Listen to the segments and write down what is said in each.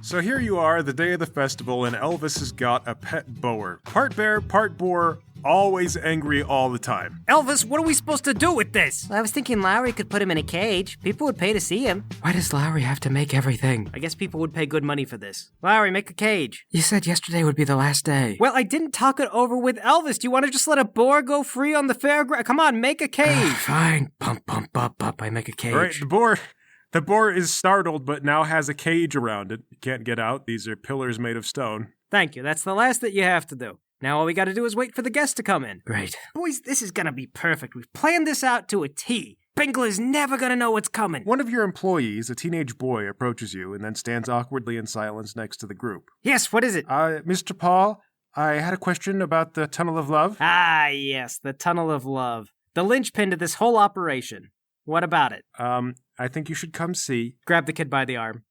So here you are, the day of the festival, and Elvis has got a pet boer. Part bear, part boar, always angry all the time. Elvis, what are we supposed to do with this? Well, I was thinking Lowry could put him in a cage. People would pay to see him. Why does Lowry have to make everything? I guess people would pay good money for this. Lowry, make a cage. You said yesterday would be the last day. Well, I didn't talk it over with Elvis. Do you want to just let a boar go free on the fairground? Come on, make a cage. Fine. Pump, pump, up, up. I make a cage. All right, the boar is startled, but now has a cage around it. It can't get out. These are pillars made of stone. Thank you. That's the last that you have to do. Now all we gotta do is wait for the guests to come in. Great. Boys, this is gonna be perfect. We've planned this out to a T. Bingle is never gonna know what's coming. One of your employees, a teenage boy, approaches you and then stands awkwardly in silence next to the group. Yes, what is it? Mr. Paul, I had a question about the Tunnel of Love. Ah, yes, the Tunnel of Love. The linchpin to this whole operation. What about it? I think you should come see. Grab the kid by the arm.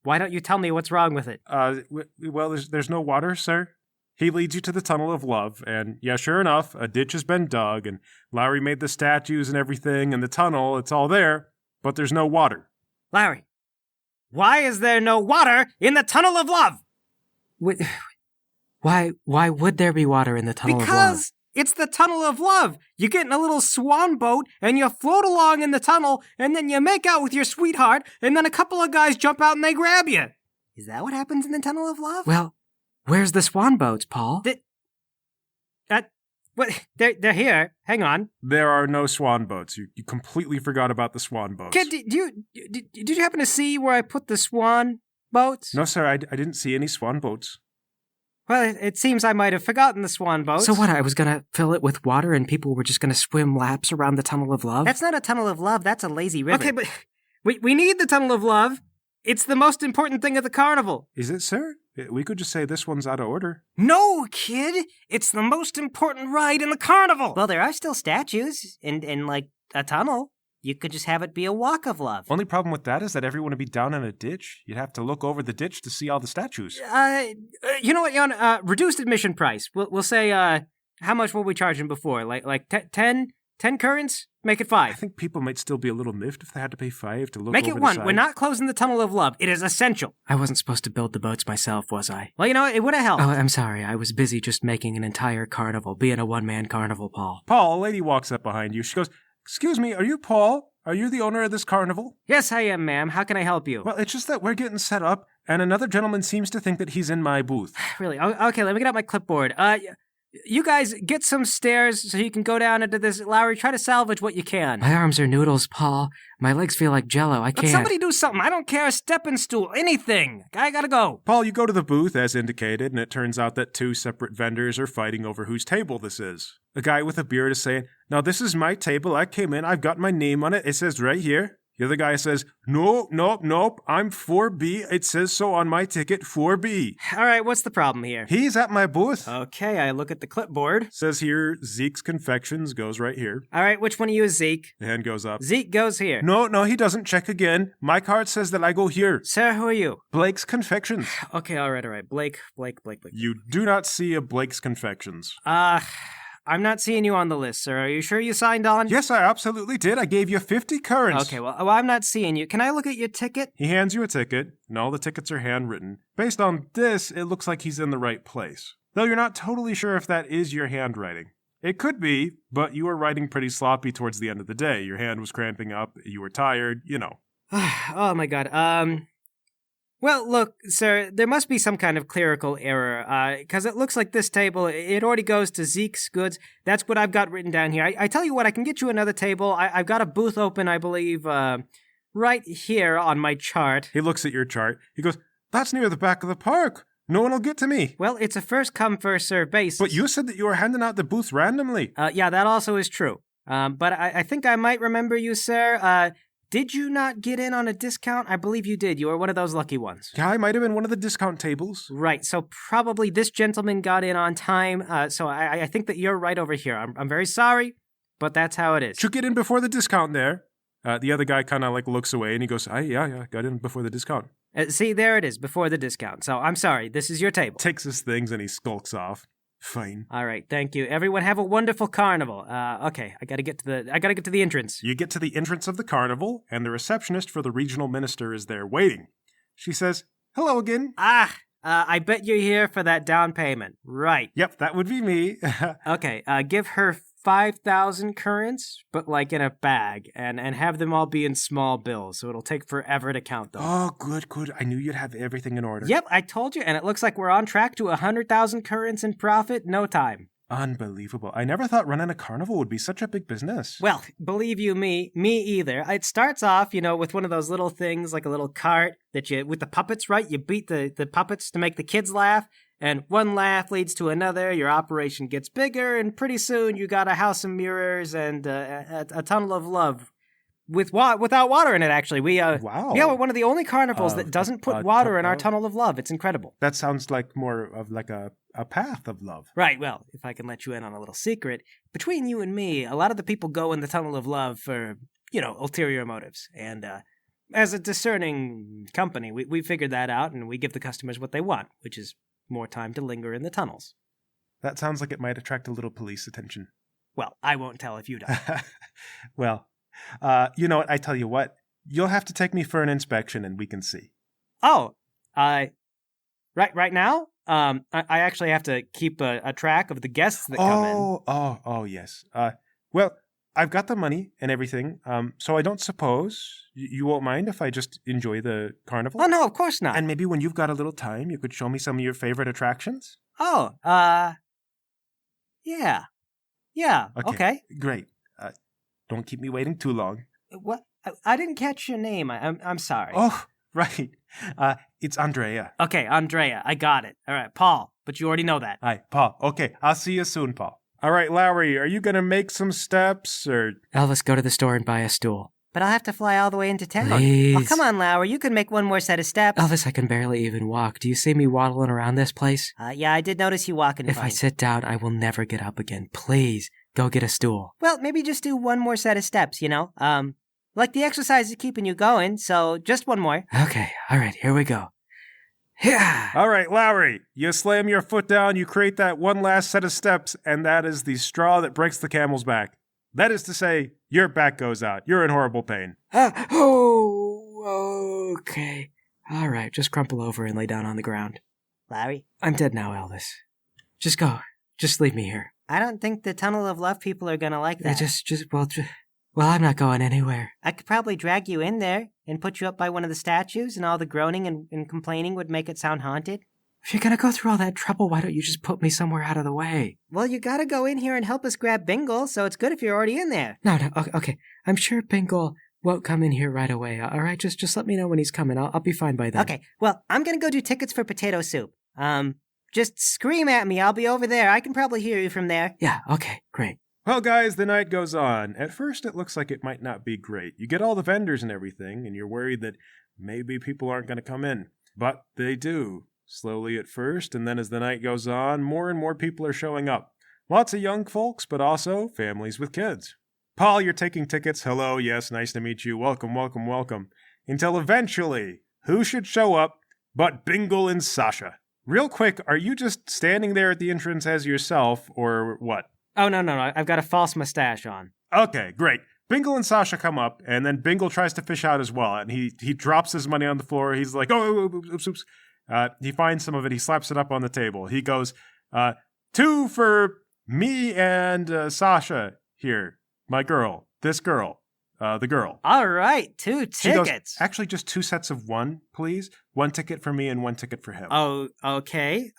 Why don't you tell me what's wrong with it? Well, there's no water, sir. He leads you to the Tunnel of Love, and yeah, sure enough, a ditch has been dug, and Lowry made the statues and everything, and the tunnel, it's all there, but there's no water. Larry, why is there no water in the Tunnel of Love? Why would there be water in the Tunnel of Love? Because it's the Tunnel of Love. You get in a little swan boat, and you float along in the tunnel, and then you make out with your sweetheart, and then a couple of guys jump out and they grab you. Is that what happens in the Tunnel of Love? Well, where's the swan boats, Paul? They're here. Hang on. There are no swan boats. You completely forgot about the swan boats. Kid, did you happen to see where I put the swan boats? No, sir, I didn't see any swan boats. Well, it seems I might have forgotten the swan boats. So what, I was gonna fill it with water and people were just gonna swim laps around the Tunnel of Love? That's not a Tunnel of Love, that's a lazy river. Okay, but we need the Tunnel of Love. It's the most important thing at the carnival. Is it, sir? We could just say this one's out of order. No, kid. It's the most important ride in the carnival. Well, there are still statues and like, a tunnel. You could just have it be a walk of love. Only problem with that is that everyone would be down in a ditch. You'd have to look over the ditch to see all the statues. You know what, Jan? Reduced admission price. We'll say, how much were we charging before? Like 10 currents? Make it 5. I think people might still be a little miffed if they had to pay 5 to look Make over it 1. the side. We're not closing the Tunnel of Love. It is essential. I wasn't supposed to build the boats myself, was I? Well, you know, it would have helped. Oh, I'm sorry. I was busy just making an entire carnival, being a one-man carnival, Paul. Paul, a lady walks up behind you. She goes, "Excuse me, are you Paul? Are you the owner of this carnival?" Yes, I am, ma'am. How can I help you? Well, it's just that we're getting set up, and another gentleman seems to think that he's in my booth. Really? Okay, let me get out my clipboard. You guys get some stairs so you can go down into this. Lowry, try to salvage what you can. My arms are noodles, Paul. My legs feel like Jell-O. I can't. Let somebody do something. I don't care. A stepping stool. Anything. I gotta go. Paul, you go to the booth as indicated, and it turns out that 2 separate vendors are fighting over whose table this is. A guy with a beard is saying, "Now this is my table. I came in. I've got my name on it. It says right here." The other guy says, "Nope. I'm 4B. It says so on my ticket, 4B. All right, what's the problem here? He's at my booth. Okay, I look at the clipboard. Says here, Zeke's Confections goes right here. All right, which one of you is Zeke? The hand goes up. Zeke goes here. No, he doesn't. Check again. My card says that I go here. Sir, who are you? Blake's Confections. Okay, all right. Blake. You do not see a Blake's Confections. I'm not seeing you on the list, sir. Are you sure you signed on? Yes, I absolutely did. I gave you 50 currents. Okay, well, I'm not seeing you. Can I look at your ticket? He hands you a ticket, and all the tickets are handwritten. Based on this, it looks like he's in the right place. Though you're not totally sure if that is your handwriting. It could be, but you were writing pretty sloppy towards the end of the day. Your hand was cramping up, you were tired, you know. Oh my god, Well, look, sir, there must be some kind of clerical error, because it looks like this table, it already goes to Zeke's Goods. That's what I've got written down here. I tell you what, I can get you another table. I've got a booth open, I believe, right here on my chart. He looks at your chart. He goes, "That's near the back of the park. No one will get to me." Well, it's a first-come, first-served basis. But you said that you were handing out the booth randomly. Yeah, that also is true. But I think I might remember you, sir. Did you not get in on a discount? I believe you did. You were one of those lucky ones. Yeah, I might have been one of the discount tables. Right, so probably this gentleman got in on time, so I think that you're right over here. I'm very sorry, but that's how it is. Should get in before the discount there. The other guy kind of like looks away and he goes, yeah, got in before the discount. See, there it is, before the discount. So I'm sorry, this is your table. Takes his things and he skulks off. Fine. All right, thank you. Everyone have a wonderful carnival. Okay, I gotta get to the entrance. You get to the entrance of the carnival, and the receptionist for the regional minister is there waiting. She says, Hello again. I bet you're here for that down payment. Right. Yep, that would be me. Okay, give her 5,000 currents, but like in a bag, and have them all be in small bills, so it'll take forever to count them. Oh, good. I knew you'd have everything in order. Yep, I told you, and it looks like we're on track to 100,000 currents in profit, no time. Unbelievable. I never thought running a carnival would be such a big business. Well, believe you me either. It starts off, with one of those little things, like a little cart that with the puppets, right? You beat the puppets to make the kids laugh, and one laugh leads to another. Your operation gets bigger, and pretty soon you got a house of mirrors and a tunnel of love. Without water in it, actually. Wow. Yeah, we're one of the only carnivals that doesn't put water in our tunnel of love. It's incredible. That sounds like more of like a path of love. Right, well, if I can let you in on a little secret, between you and me, a lot of the people go in the tunnel of love for, ulterior motives. And as a discerning company, we figured that out, and we give the customers what they want, which is more time to linger in the tunnels. That sounds like it might attract a little police attention. Well, I won't tell if you don't. Well, you know what? I tell you what. You'll have to take me for an inspection, and we can see. Oh, right now? I actually have to keep a track of the guests that come in. Oh, yes. Well, I've got the money and everything, so I don't suppose you won't mind if I just enjoy the carnival? Oh, no, of course not. And maybe when you've got a little time, you could show me some of your favorite attractions? Oh, yeah. Yeah, okay. Great. Don't keep me waiting too long. What? I didn't catch your name. I'm sorry. Oh, right. It's Andrea. Okay, Andrea. I got it. All right, Paul. But you already know that. Hi, Paul. Okay, I'll see you soon, Paul. All right, Lowry, are you going to make some steps, or... Elvis, go to the store and buy a stool. But I'll have to fly all the way into town. Please. Oh, come on, Lauer. You can make one more set of steps. Elvis, I can barely even walk. Do you see me waddling around this place? Yeah, I did notice you walking If funny. I sit down, I will never get up again. Please, go get a stool. Well, maybe just do one more set of steps, Like the exercise is keeping you going, so just one more. Okay, all right, here we go. Yeah. All right, Lowry, you slam your foot down, you create that one last set of steps, and that is the straw that breaks the camel's back. That is to say, your back goes out. You're in horrible pain. Okay. All right, just crumple over and lay down on the ground. Larry? I'm dead now, Elvis. Just go. Just leave me here. I don't think the Tunnel of Love people are gonna like that. Well, I'm not going anywhere. I could probably drag you in there and put you up by one of the statues, and all the groaning and complaining would make it sound haunted. If you're gonna go through all that trouble, why don't you just put me somewhere out of the way? Well, you gotta go in here and help us grab Bingle, so it's good if you're already in there. No, okay. I'm sure Bingle won't come in here right away, all right? Just let me know when he's coming. I'll be fine by then. Okay, well, I'm gonna go do tickets for potato soup. Just scream at me. I'll be over there. I can probably hear you from there. Yeah, okay, great. Well, guys, the night goes on. At first, it looks like it might not be great. You get all the vendors and everything, and you're worried that maybe people aren't going to come in. But they do. Slowly at first, and then as the night goes on, more and more people are showing up. Lots of young folks, but also families with kids. Paul, you're taking tickets. Hello, yes, nice to meet you. Welcome. Until eventually, who should show up but Bingle and Sasha? Real quick, are you just standing there at the entrance as yourself, or what? Oh, no. I've got a false mustache on. Okay, great. Bingle and Sasha come up, and then Bingle tries to fish out his wallet, and he drops his money on the floor. He's like, oops. He finds some of it. He slaps it up on the table. He goes, 2 for me and Sasha here. My girl. This girl. The girl. All right, 2 tickets. She goes, actually, just 2 sets of 1, please. 1 ticket for me and 1 ticket for him. Oh, okay.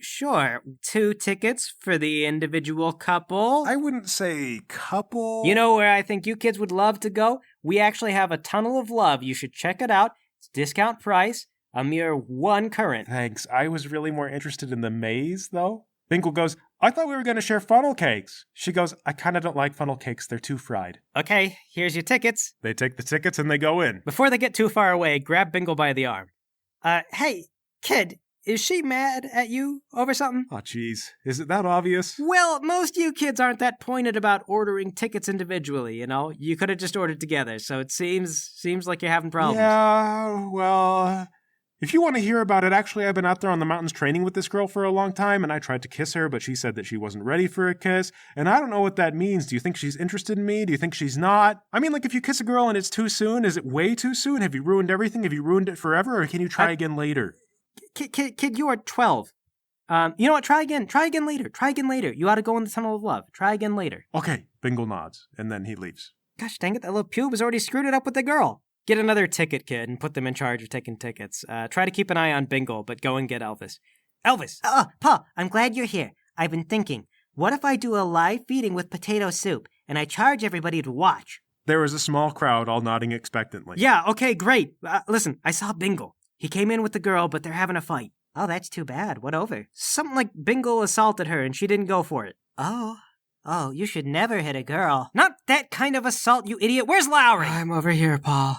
Sure. 2 tickets for the individual couple. I wouldn't say couple. You know where I think you kids would love to go? We actually have a tunnel of love. You should check it out. It's discount price. A mere 1 current. Thanks. I was really more interested in the maze, though. Bingle goes, I thought we were going to share funnel cakes. She goes, I kind of don't like funnel cakes. They're too fried. Okay, here's your tickets. They take the tickets and they go in. Before they get too far away, grab Bingle by the arm. Hey, kid, is she mad at you over something? Oh, jeez. Is it that obvious? Well, most of you kids aren't that pointed about ordering tickets individually, You could have just ordered together, so it seems like you're having problems. Yeah, well... If you want to hear about it, actually, I've been out there on the mountains training with this girl for a long time, and I tried to kiss her, but she said that she wasn't ready for a kiss, and I don't know what that means. Do you think she's interested in me? Do you think she's not? I mean, like, if you kiss a girl and it's too soon, is it way too soon? Have you ruined everything? Have you ruined it forever, or can you try again later? Kid, you are 12. You know what? Try again. Try again later. Try again later. You ought to go in the tunnel of love. Try again later. Okay, Bingle nods, and then he leaves. Gosh dang it, that little pube has already screwed it up with the girl. Get another ticket, kid, and put them in charge of taking tickets. Try to keep an eye on Bingle, but go and get Elvis. Elvis! Paul, I'm glad you're here. I've been thinking, what if I do a live feeding with potato soup, and I charge everybody to watch? There was a small crowd all nodding expectantly. Yeah, okay, great. Listen, I saw Bingle. He came in with the girl, but they're having a fight. Oh, that's too bad. What over? Something like Bingle assaulted her, and she didn't go for it. Oh, you should never hit a girl. Not that kind of assault, you idiot. Where's Lowry? I'm over here, Paul.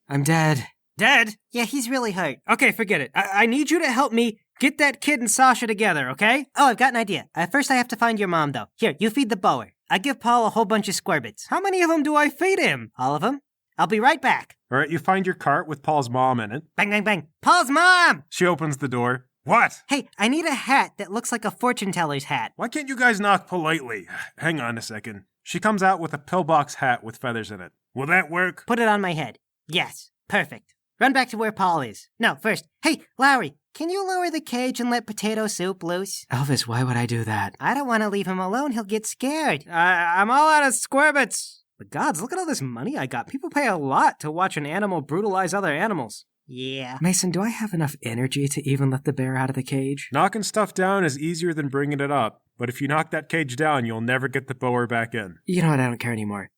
I'm dead. Dead? Yeah, he's really hurt. Okay, forget it. I need you to help me get that kid and Sasha together, okay? Oh, I've got an idea. First I have to find your mom, though. Here, you feed the bower. I give Paul a whole bunch of squirbits. How many of them do I feed him? All of them? I'll be right back. All right, you find your cart with Paul's mom in it. Bang, bang, bang. Paul's mom! She opens the door. What? Hey, I need a hat that looks like a fortune teller's hat. Why can't you guys knock politely? Hang on a second. She comes out with a pillbox hat with feathers in it. Will that work? Put it on my head. Yes, perfect. Run back to where Paul is. No, first. Hey, Lowry, can you lower the cage and let Potato Soup loose? Elvis, why would I do that? I don't want to leave him alone. He'll get scared. I'm all out of squirbits. But gods, look at all this money I got. People pay a lot to watch an animal brutalize other animals. Yeah. Mason, do I have enough energy to even let the bear out of the cage? Knocking stuff down is easier than bringing it up. But if you knock that cage down, you'll never get the bower back in. You know what? I don't care anymore.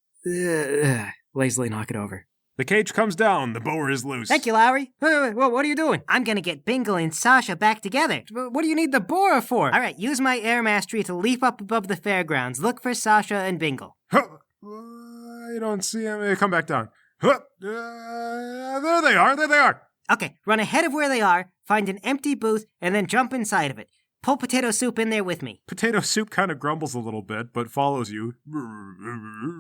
Lazily knock it over. The cage comes down. The bower is loose. Thank you, Lowry. Wait, what are you doing? I'm gonna get Bingle and Sasha back together. What do you need the boar for? All right, use my air mastery to leap up above the fairgrounds. Look for Sasha and Bingle. I don't see him. Come back down. There they are. There they are. Okay, run ahead of where they are, find an empty booth, and then jump inside of it. Pull Potato Soup in there with me. Potato Soup kind of grumbles a little bit, but follows you.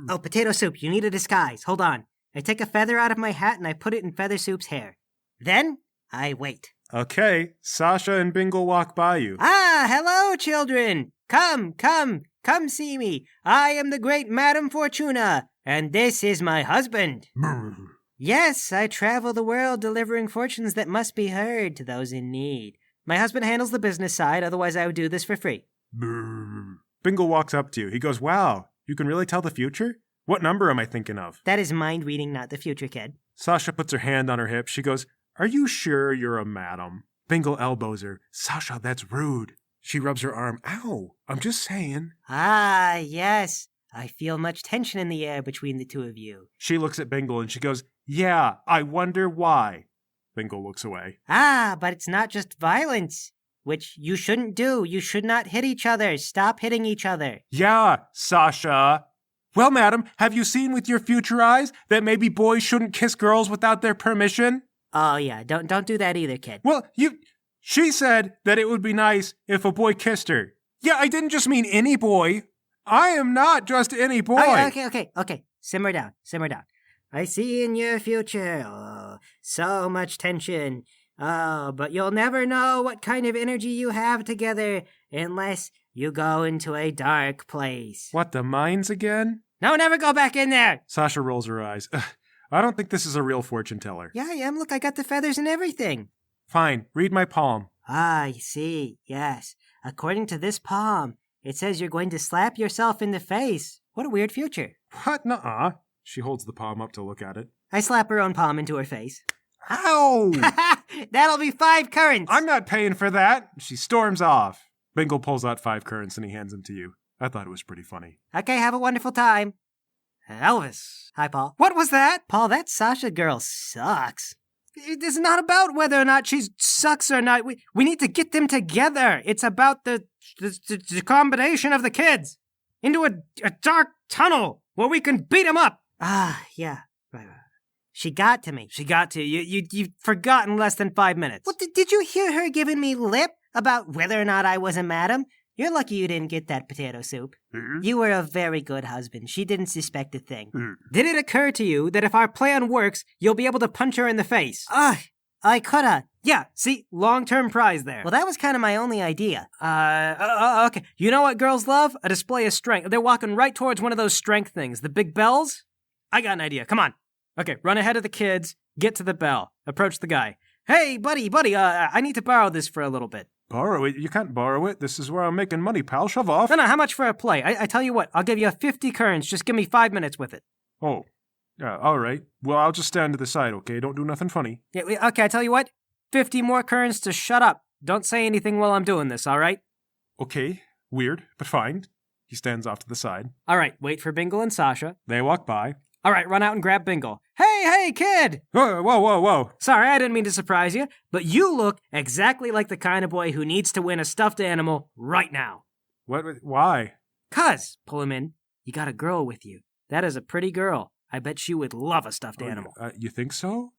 Oh, Potato Soup, you need a disguise. Hold on. I take a feather out of my hat and I put it in Feather Soup's hair. Then, I wait. Okay, Sasha and Bingle walk by you. Ah, hello, children. Come see me. I am the great Madame Fortuna, and this is my husband. Yes, I travel the world delivering fortunes that must be heard to those in need. My husband handles the business side, otherwise I would do this for free. Bingle walks up to you. He goes, wow, you can really tell the future? What number am I thinking of? That is mind reading, not the future, kid. Sasha puts her hand on her hip. She goes, are you sure you're a madam? Bingle elbows her. Sasha, that's rude. She rubs her arm. Ow, I'm just saying. Ah, yes. I feel much tension in the air between the two of you. She looks at Bingle and she goes, yeah, I wonder why. Bingle looks away. Ah, but it's not just violence, which you shouldn't do. You should not hit each other. Stop hitting each other. Yeah, Sasha. Well, madam, have you seen with your future eyes that maybe boys shouldn't kiss girls without their permission? Oh, yeah, don't do that either, kid. Well, she said that it would be nice if a boy kissed her. Yeah, I didn't just mean any boy. I am not just any boy. Okay. Simmer down. I see in your future, oh, so much tension. Oh, but you'll never know what kind of energy you have together unless you go into a dark place. What, the mines again? No, never go back in there. Sasha rolls her eyes. I don't think this is a real fortune teller. Yeah, I am. Look, I got the feathers and everything. Fine, read my palm. Ah, I see. Yes. According to this palm, it says you're going to slap yourself in the face. What a weird future. What? Nuh-uh. She holds the palm up to look at it. I slap her own palm into her face. Ow! That'll be 5 currants. I'm not paying for that. She storms off. Bingle pulls out 5 currants and he hands them to you. I thought it was pretty funny. Okay, have a wonderful time. Elvis. Hi, Paul. What was that? Paul, that Sasha girl sucks. It is not about whether or not she sucks or not. We need to get them together. It's about the combination of the kids into a dark tunnel where we can beat them up. Ah, yeah. Right. She got to me. She got to you. You've forgotten less than 5 minutes. Well, did you hear her giving me lip about whether or not I was a madam? You're lucky you didn't get that Potato Soup. You were a very good husband. She didn't suspect a thing. Did it occur to you that if our plan works, you'll be able to punch her in the face? I coulda. Yeah, see? Long-term prize there. Well, that was kind of my only idea. Okay. You know what girls love? A display of strength. They're walking right towards one of those strength things. The big bells? I got an idea. Come on. Okay, run ahead of the kids. Get to the bell. Approach the guy. Hey, buddy, I need to borrow this for a little bit. Borrow it? You can't borrow it. This is where I'm making money, pal. Shove off. No, how much for a play? I tell you what, I'll give you 50 currents. Just give me 5 minutes with it. Oh, yeah, all right. Well, I'll just stand to the side, okay? Don't do nothing funny. Yeah, okay, I tell you what, 50 more currents to shut up. Don't say anything while I'm doing this, all right? Okay, weird, but fine. He stands off to the side. All right, wait for Bingle and Sasha. They walk by. All right, run out and grab Bingle. Hey, kid! Whoa. Sorry, I didn't mean to surprise you, but you look exactly like the kind of boy who needs to win a stuffed animal right now. What? Why? 'Cause, pull him in, you got a girl with you. That is a pretty girl. I bet she would love a stuffed animal. You think so?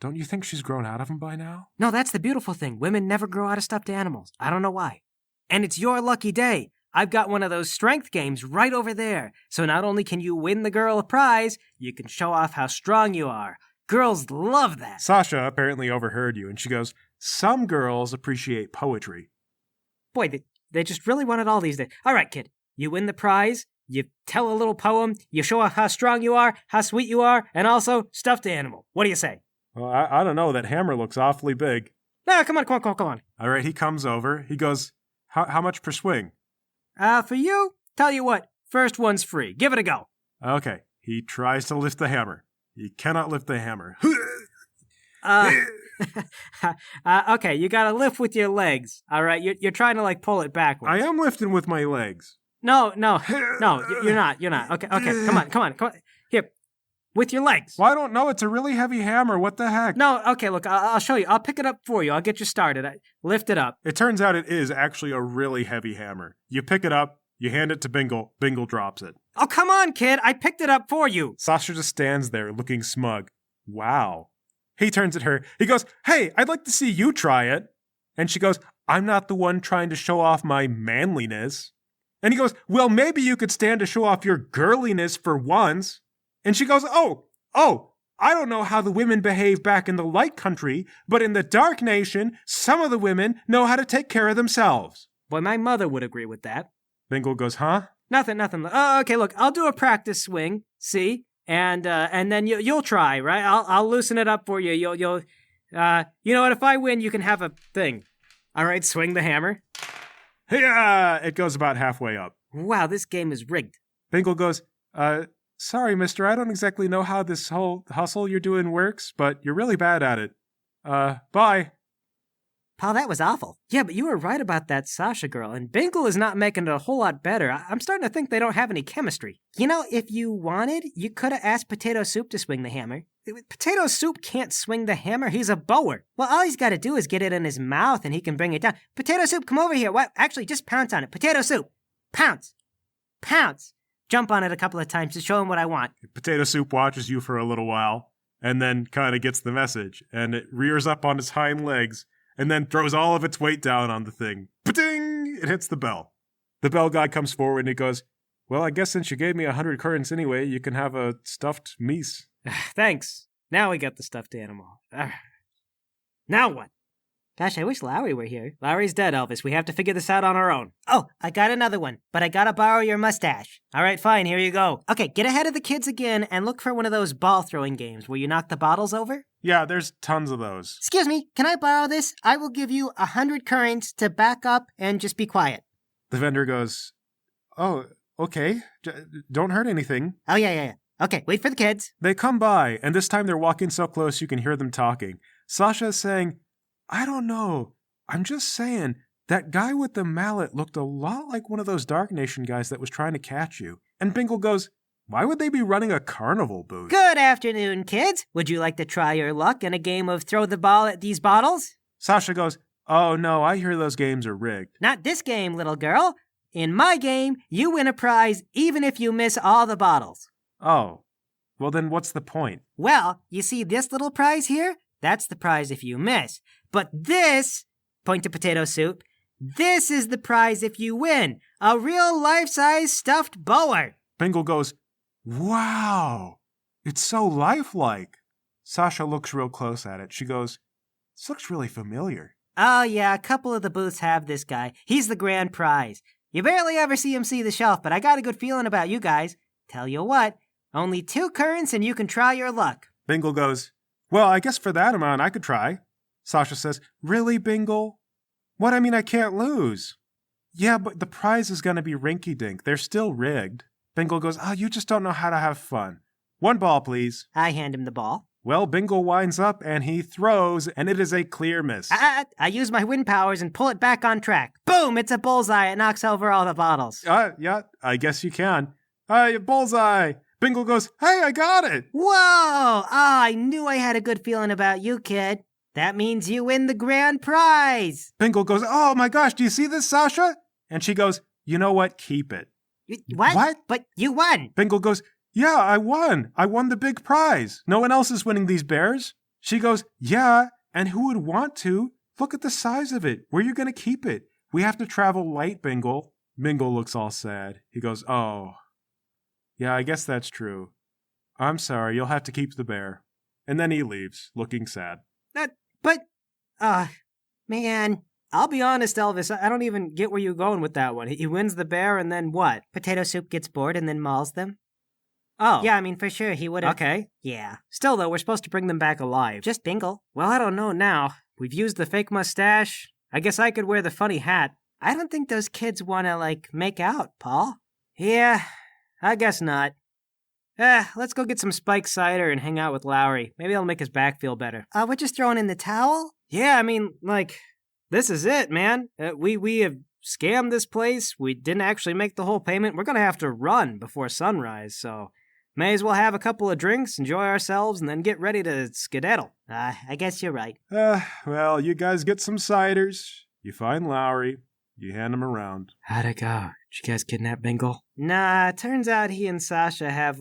Don't you think she's grown out of him by now? No, that's the beautiful thing. Women never grow out of stuffed animals. I don't know why. And it's your lucky day. I've got one of those strength games right over there. So not only can you win the girl a prize, you can show off how strong you are. Girls love that. Sasha apparently overheard you, and she goes, "Some girls appreciate poetry." Boy, they just really want it all these days. All right, kid. You win the prize, you tell a little poem, you show off how strong you are, how sweet you are, and also stuffed animal. What do you say? Well, I don't know. That hammer looks awfully big. No, come on. All right, he comes over. He goes, how much per swing? For you, tell you what, first one's free. Give it a go. Okay, he tries to lift the hammer. He cannot lift the hammer. Okay, you gotta lift with your legs. All right, you're trying to like pull it backwards. I am lifting with my legs. No, you're not. Okay, come on. Here, with your legs. Well, I don't know. It's a really heavy hammer. What the heck? No, okay, look, I'll show you. I'll pick it up for you. I'll get you started. Lift it up. It turns out it is actually a really heavy hammer. You pick it up, you hand it to Bingle, Bingle drops it. Oh, come on, kid. I picked it up for you. Sasha just stands there looking smug. Wow. He turns at her. He goes, "Hey, I'd like to see you try it." And she goes, "I'm not the one trying to show off my manliness." And he goes, "Well, maybe you could stand to show off your girliness for once." And she goes, Oh, I don't know how the women behave back in the light country, but in the dark nation, some of the women know how to take care of themselves. Boy, my mother would agree with that. Bingle goes, "Huh?" Nothing. Oh, okay, look, I'll do a practice swing, see? And then you'll try, right? I'll loosen it up for you. You know what? If I win, you can have a thing. All right, swing the hammer. Yeah, it goes about halfway up. Wow, this game is rigged. Bingle goes, "Sorry, mister, I don't exactly know how this whole hustle you're doing works, but you're really bad at it. Bye." Paul, that was awful. Yeah, but you were right about that Sasha girl, and Bingle is not making it a whole lot better. I'm starting to think they don't have any chemistry. You know, if you wanted, you could have asked Potato Soup to swing the hammer. Potato Soup can't swing the hammer. He's a bower. Well, all he's got to do is get it in his mouth and he can bring it down. Potato Soup, come over here. What? Actually, just pounce on it. Potato Soup. Pounce. Pounce. Jump on it a couple of times to show him what I want. Potato Soup watches you for a little while, and then kind of gets the message, and it rears up on its hind legs, and then throws all of its weight down on the thing. Pa-ding! It hits the bell. The bell guy comes forward and he goes, "Well, I guess since you gave me 100 currents anyway, you can have a stuffed meese." Thanks. Now we got the stuffed animal. Now what? Gosh, I wish Lowry were here. Lowry's dead, Elvis. We have to figure this out on our own. Oh, I got another one, but I gotta borrow your mustache. All right, fine. Here you go. Okay, get ahead of the kids again and look for one of those ball throwing games where you knock the bottles over. Yeah, there's tons of those. Excuse me, can I borrow this? I will give you 100 currents to back up and just be quiet. The vendor goes, "Oh, okay. Don't hurt anything." Oh, yeah. Okay, wait for the kids. They come by, and this time they're walking so close you can hear them talking. Sasha is saying, "I don't know. I'm just saying, that guy with the mallet looked a lot like one of those Dark Nation guys that was trying to catch you." And Bingle goes, "Why would they be running a carnival booth?" Good afternoon, kids. Would you like to try your luck in a game of throw the ball at these bottles? Sasha goes, "Oh no, I hear those games are rigged." Not this game, little girl. In my game, you win a prize even if you miss all the bottles. Oh, well then what's the point? Well, you see this little prize here? That's the prize if you miss. But this, point to Potato Soup, this is the prize if you win. A real life-size stuffed bower. Bingle goes, "Wow, it's so lifelike." Sasha looks real close at it. She goes, "This looks really familiar." Oh yeah, a couple of the booths have this guy. He's the grand prize. You barely ever see him see the shelf, but I got a good feeling about you guys. Tell you what, only 2 currents and you can try your luck. Bingle goes, "Well, I guess for that amount I could try." Sasha says, really, Bingle? What, I mean, I can't lose. Yeah, but the prize is going to be rinky-dink. They're still rigged. Bingle goes, you just don't know how to have fun. 1 ball, please. I hand him the ball. Well, Bingle winds up and he throws, and it is a clear miss. I use my wind powers and pull it back on track. Boom! It's a bullseye. It knocks over all the bottles. Yeah, I guess you can. Bullseye! Bingle goes, hey, I got it! Whoa! Oh, I knew I had a good feeling about you, kid. That means you win the grand prize. Bingle goes, oh my gosh, do you see this, Sasha? And she goes, you know what? Keep it. What? What? But you won. Bingle goes, yeah, I won. I won the big prize. No one else is winning these bears. She goes, yeah, and who would want to? Look at the size of it. Where are you going to keep it? We have to travel light, Bingle. Bingle looks all sad. He goes, oh, yeah, I guess that's true. I'm sorry, you'll have to keep the bear. And then he leaves, looking sad. Man. I'll be honest, Elvis, I don't even get where you're going with that one. He wins the bear and then what? Potato Soup gets bored and then mauls them. Oh. Yeah, I mean, for sure, he would have. Okay. Yeah. Still, though, we're supposed to bring them back alive. Just Bingle. Well, I don't know now. We've used the fake mustache. I guess I could wear the funny hat. I don't think those kids want to, make out, Paul. Yeah, I guess not. Let's go get some spiked cider and hang out with Lowry. Maybe that'll make his back feel better. We're just throwing in the towel? Yeah, I mean, this is it, man. We have scammed this place. We didn't actually make the whole payment. We're going to have to run before sunrise, so may as well have a couple of drinks, enjoy ourselves, and then get ready to skedaddle. I guess you're right. Well, you guys get some ciders. You find Lowry. You hand him around. How'd it go? Did you guys kidnap Bingle? Nah, turns out he and Sasha have,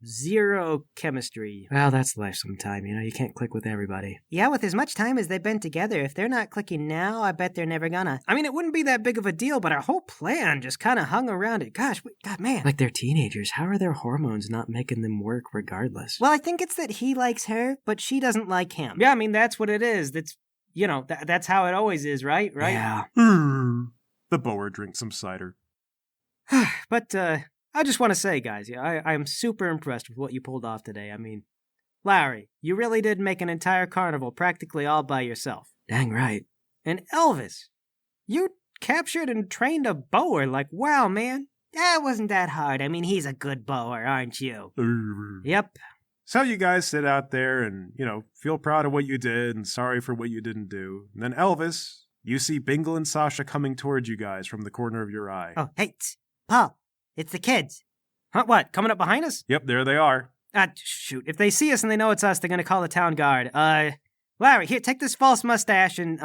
zero chemistry. Well, that's life sometime, you can't click with everybody. Yeah, with as much time as they've been together, if they're not clicking now, I bet they're never gonna. I mean, it wouldn't be that big of a deal, but our whole plan just kind of hung around it. God, man. Like they're teenagers. How are their hormones not making them work regardless? Well, I think it's that he likes her, but she doesn't like him. Yeah, I mean, that's what it is. That's, that's how it always is, right? Yeah. The bower drinks some cider. But, I just want to say, guys, I'm super impressed with what you pulled off today. I mean, Larry, you really did make an entire carnival practically all by yourself. Dang right. And Elvis, you captured and trained a bower. Wow, man. That wasn't that hard. I mean, he's a good bower, aren't you? Yep. So you guys sit out there and, feel proud of what you did and sorry for what you didn't do. And then Elvis, you see Bingle and Sasha coming towards you guys from the corner of your eye. Oh, hey, Paul. It's the kids. Huh, what, coming up behind us? Yep, there they are. Shoot. If they see us and they know it's us, they're going to call the town guard. Larry, here, take this false mustache and,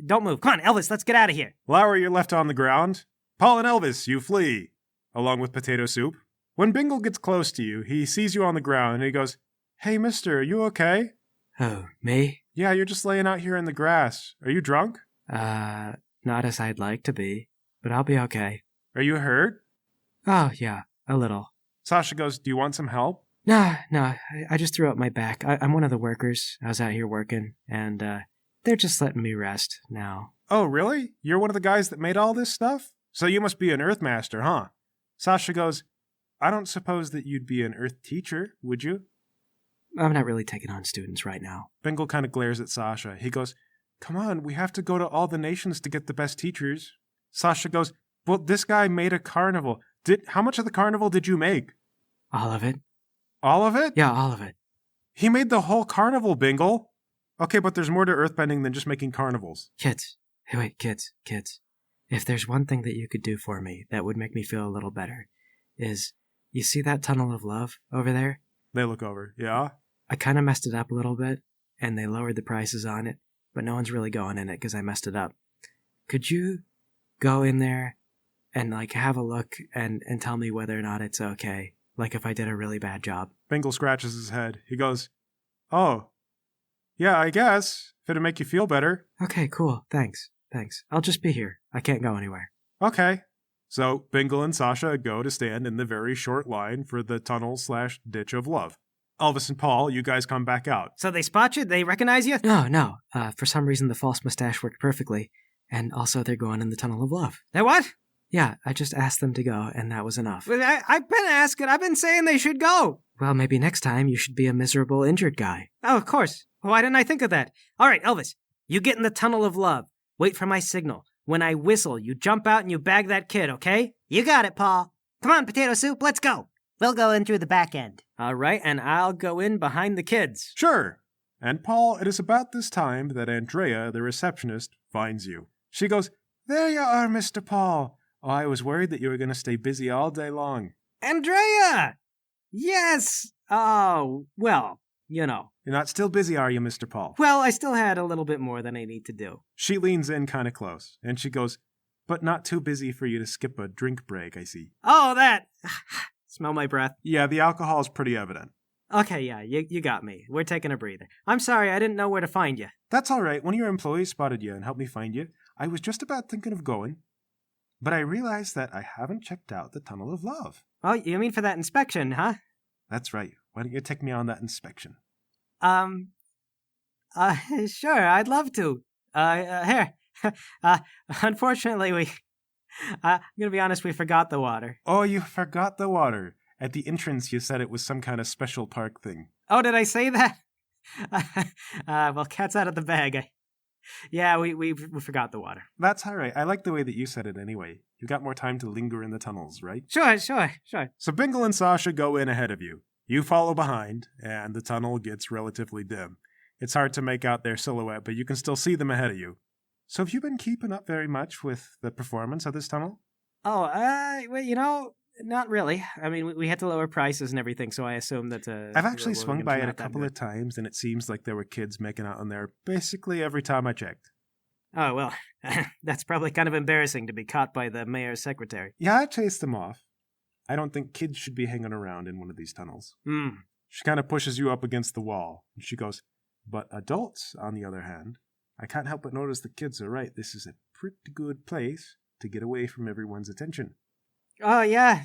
don't move. Come on, Elvis, let's get out of here. Lowry, you're left on the ground. Paul and Elvis, you flee, along with Potato Soup. When Bingle gets close to you, he sees you on the ground and he goes, hey, mister, are you okay? Oh, me? Yeah, you're just laying out here in the grass. Are you drunk? Not as I'd like to be, but I'll be okay. Are you hurt? Oh, yeah, a little. Sasha goes, do you want some help? No, I just threw out my back. I'm one of the workers. I was out here working, and they're just letting me rest now. Oh, really? You're one of the guys that made all this stuff? So you must be an Earthmaster, huh? Sasha goes, I don't suppose that you'd be an Earth teacher, would you? I'm not really taking on students right now. Bingle kind of glares at Sasha. He goes, come on, we have to go to all the nations to get the best teachers. Sasha goes, well, this guy made a carnival. How much of the carnival did you make? All of it. All of it? Yeah, all of it. He made the whole carnival, Bingle. Okay, but there's more to earthbending than just making carnivals. Kids. Hey, wait, kids. If there's one thing that you could do for me that would make me feel a little better, is, you see that tunnel of love over there? They look over. Yeah? I kind of messed it up a little bit, and they lowered the prices on it, but no one's really going in it because I messed it up. Could you go in there and have a look and tell me whether or not it's okay? If I did a really bad job. Bingle scratches his head. He goes, oh, yeah, I guess, if it'd make you feel better. Okay, cool. Thanks. I'll just be here. I can't go anywhere. Okay. So Bingle and Sasha go to stand in the very short line for the tunnel/ditch of love. Elvis and Paul, you guys come back out. So they spot you? They recognize you? No. For some reason, the false mustache worked perfectly. And also, they're going in the tunnel of love. They what? Yeah, I just asked them to go, and that was enough. But I've been asking. I've been saying they should go. Well, maybe next time you should be a miserable, injured guy. Oh, of course. Why didn't I think of that? All right, Elvis, you get in the tunnel of love. Wait for my signal. When I whistle, you jump out and you bag that kid, okay? You got it, Paul. Come on, Potato Soup, let's go. We'll go in through the back end. All right, and I'll go in behind the kids. Sure. And Paul, it is about this time that Andrea, the receptionist, finds you. She goes, "There you are, Mr. Paul. Oh, I was worried that you were going to stay busy all day long." Andrea! Yes! Oh, well, you know. You're not still busy, are you, Mr. Paul? Well, I still had a little bit more than I need to do. She leans in kind of close, and she goes, "But not too busy for you to skip a drink break, I see." Oh, that! Smell my breath. Yeah, the alcohol is pretty evident. Okay, yeah, you got me. We're taking a breather. I'm sorry, I didn't know where to find you. That's all right. One of your employees spotted you and helped me find you. I was just about thinking of going, but I realized that I haven't checked out the Tunnel of Love. Oh, you mean for that inspection, huh? That's right. Why don't you take me on that inspection? Sure, I'd love to. Here. Unfortunately, I'm gonna be honest, we forgot the water. Oh, you forgot the water. At the entrance, you said it was some kind of special park thing. Oh, did I say that? Well, cat's out of the bag. Yeah, we forgot the water. That's all right. I like the way that you said it anyway. You got more time to linger in the tunnels, right? Sure. So Bingle and Sasha go in ahead of you. You follow behind, and the tunnel gets relatively dim. It's hard to make out their silhouette, but you can still see them ahead of you. So have you been keeping up very much with the performance of this tunnel? Oh, well, you know, not really. I mean, we had to lower prices and everything, so I assume that... I've actually swung by it a couple of times, and it seems like there were kids making out on there basically every time I checked. Oh, well, that's probably kind of embarrassing to be caught by the mayor's secretary. Yeah, I chased them off. I don't think kids should be hanging around in one of these tunnels. She kind of pushes you up against the wall, and she goes, "But adults, on the other hand, I can't help but notice the kids are right. This is a pretty good place to get away from everyone's attention." Oh, yeah.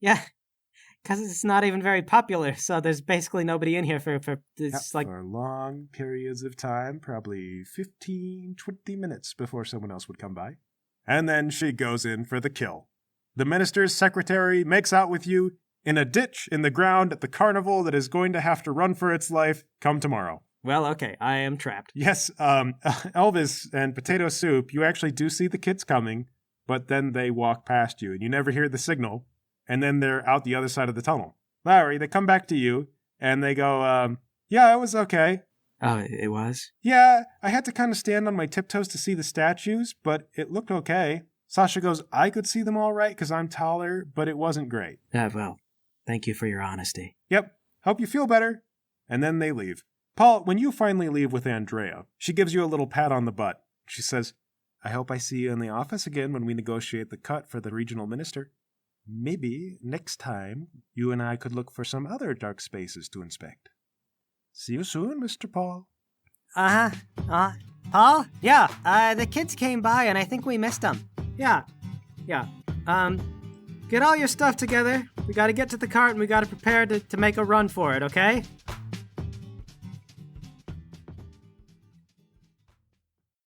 Because it's not even very popular, so there's basically nobody in here for it's like... For long periods of time, probably 15, 20 minutes before someone else would come by. And then she goes in for the kill. The minister's secretary makes out with you in a ditch in the ground at the carnival that is going to have to run for its life come tomorrow. Well, okay, I am trapped. Yes, Elvis and Potato Soup, you actually do see the kids coming, but then they walk past you, and you never hear the signal, and then they're out the other side of the tunnel. Larry, they come back to you, and they go, "Yeah, it was okay." Oh, it was? "Yeah, I had to kind of stand on my tiptoes to see the statues, but it looked okay." Sasha goes, "I could see them all right because I'm taller, but it wasn't great." Well, thank you for your honesty. "Yep, hope you feel better." And then they leave. Paul, when you finally leave with Andrea, she gives you a little pat on the butt. She says, "I hope I see you in the office again when we negotiate the cut for the regional minister. Maybe next time you and I could look for some other dark spaces to inspect. See you soon, Mr. Paul." Paul? Yeah, the kids came by and I think we missed them. Yeah. Get all your stuff together. We gotta get to the cart and we gotta prepare to make a run for it, okay?